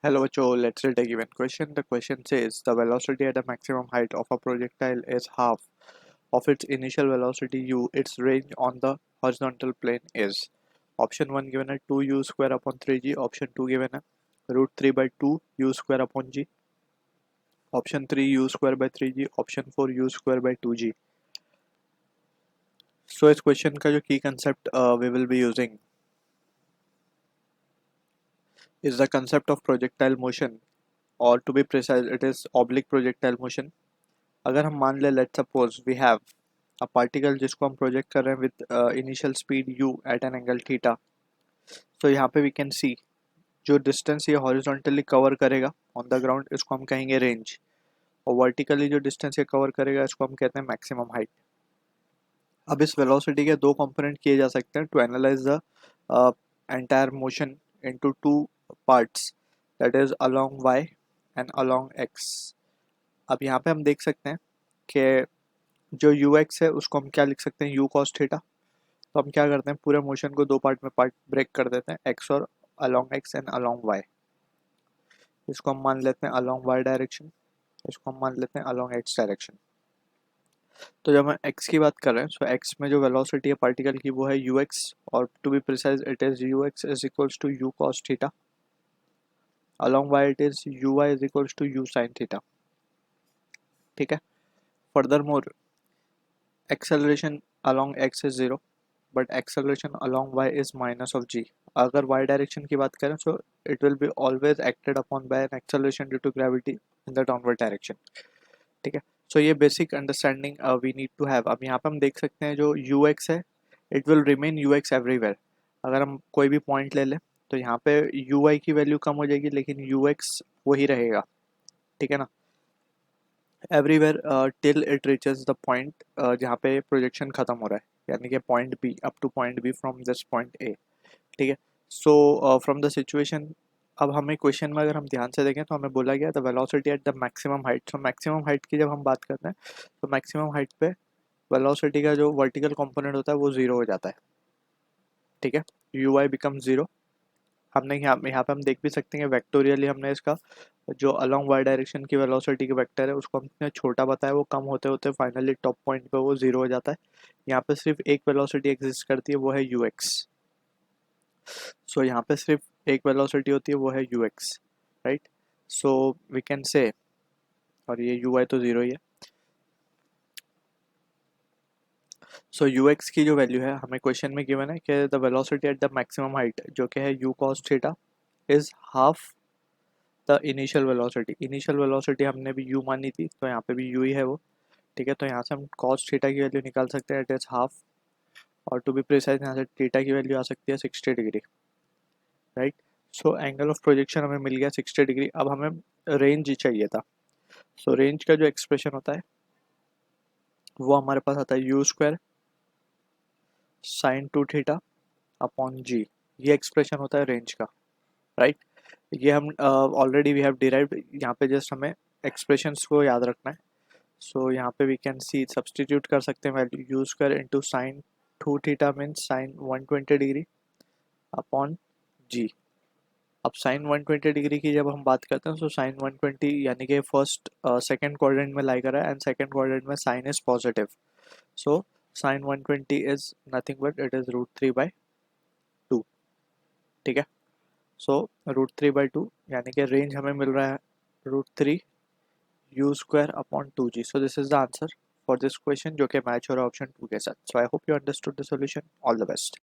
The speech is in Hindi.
Hello, Joe. Let's read a given question. The question says the velocity at the maximum height of a projectile is half of its initial velocity u. Its range on the horizontal plane is. Option 1 given at 2u square upon 3g. Option 2 given at root 3 by 2 u square upon g. Option 3 u square by 3g. Option 4 u square by 2g. So इस क्वेश्चन का जो की concept we will be using is the concept of projectile motion, or to be precise it is oblique projectile motion. अगर हम मान ले let suppose we have a particle जिसको हम प्रोजेक्ट कर रहे हैं with initial speed u at an angle theta, तो यहाँ पे वी कैन सी जो डिस्टेंस ये हॉरिजॉन्टली कवर करेगा ऑन द ग्राउंड इसको हम कहेंगे रेंज, और वर्टिकली जो डिस्टेंस ये कवर करेगा इसको हम कहते हैं मैक्सिमम हाइट. अब इस वेलोसिटी के दो कंपोनेंट किए जा सकते हैं to analyse the entire motion into two parts, that is along y and along x. अब यहाँ पे हम देख सकते हैं कि जो ux है उसको हम क्या लिख सकते हैं u cos थीटा. तो हम क्या करते हैं पूरे मोशन को दो पार्ट में पार्ट ब्रेक कर देते हैं x और along x and along y. इसको हम मान लेते हैं अलोंग y डायरेक्शन, इसको हम मान लेते हैं अलोंग x डायरेक्शन. तो जब हम x की बात कर रहे हैं सो x में जो वेलोसिटी है पार्टिकल की वो है ux, और to be precise it is ux is equals to u cos theta. Along y it is uy is equals to u sin theta. ठीक है. Furthermore acceleration along x is 0 but acceleration along y is minus of g. अगर y direction की बात करें so it will be always acted upon by an acceleration due to gravity in the downward direction. ठीक है. so ये basic understanding we need to have. अब यहाँ पे हम देख सकते हैं जो ux है it will remain ux everywhere. अगर हम कोई भी पॉइंट ले लें तो यहाँ पे ui की वैल्यू कम हो जाएगी लेकिन ux वही रहेगा. ठीक है ना. Everywhere till it reaches the point जहाँ पे प्रोजेक्शन खत्म हो रहा है, यानी कि point B up to point B from this point A. ठीक है. सो फ्रॉम द सिचुएशन, अब हमें क्वेश्चन में अगर हम ध्यान से देखें तो हमें बोला गया the velocity at the maximum height. So maximum height की जब हम बात करते हैं तो मैक्सिमम हाइट पे वेलोसिटी का जो वर्टिकल कंपोनेंट होता है वो जीरो हो जाता है. ठीक है. You I become zero. हमने यहाँ पे हम देख भी सकते हैं वेक्टोरियली हमने इसका जो अलोंग वाई डायरेक्शन की वेलोसिटी के वेक्टर है उसको हमने छोटा बताया, वो कम होते होते फाइनली टॉप पॉइंट पे वो जीरो हो जाता है. यहाँ पे सिर्फ एक वेलोसिटी एग्जिस्ट करती है वो है यू एक्स. सो यहाँ पे सिर्फ एक वेलोसिटी होती है वो है u x, right. So we can say, और ये यू आई तो जीरो ही है. सो यू एक्स की जो वैल्यू है हमें क्वेश्चन में गिवन है कि the velocity at the maximum height जो कि है you cos theta is half the initial velocity. Initial velocity हमने भी u मानी थी तो यहाँ पे भी u ही है वो. ठीक है. तो यहाँ से हम cos थीटा की वैल्यू निकाल सकते हैं, इट इज हाफ, और टू बी प्रिसाइज यहाँ से थीटा की वैल्यू आ सकती है 60 degree, right. So angle of projection हमें मिल गया 60 डिग्री. अब हमें रेंज चाहिए था. सो रेंज का जो एक्सप्रेशन होता है वो हमारे पास आता है u square sine 2 theta upon g. ये एक्सप्रेशन होता है रेंज का, राइट. ये हम ऑलरेडी वी हैव डिराइव्ड. यहाँ पे जस्ट हमें एक्सप्रेशंस को याद रखना है. सो यहाँ पे वी कैन सी सब्सटीट्यूट कर सकते हैं value u square into sine 2 theta means sine 120 degree upon g. अब साइन 120 डिग्री की जब हम बात करते हैं तो साइन 120 यानी कि फर्स्ट सेकंड क्वाड्रेंट में लाई कर रहा है एंड सेकंड क्वाड्रेंट में sine is positive. So sine 120 is nothing but it is root 3 by 2. ठीक है. सो रूट 3 बाई 2 यानी कि रेंज हमें मिल रहा है root 3 u square upon 2g. So this is the answer for this question जो कि मैच हो रहा है ऑप्शन 2 के साथ. So I hope you understood the solution. All the best.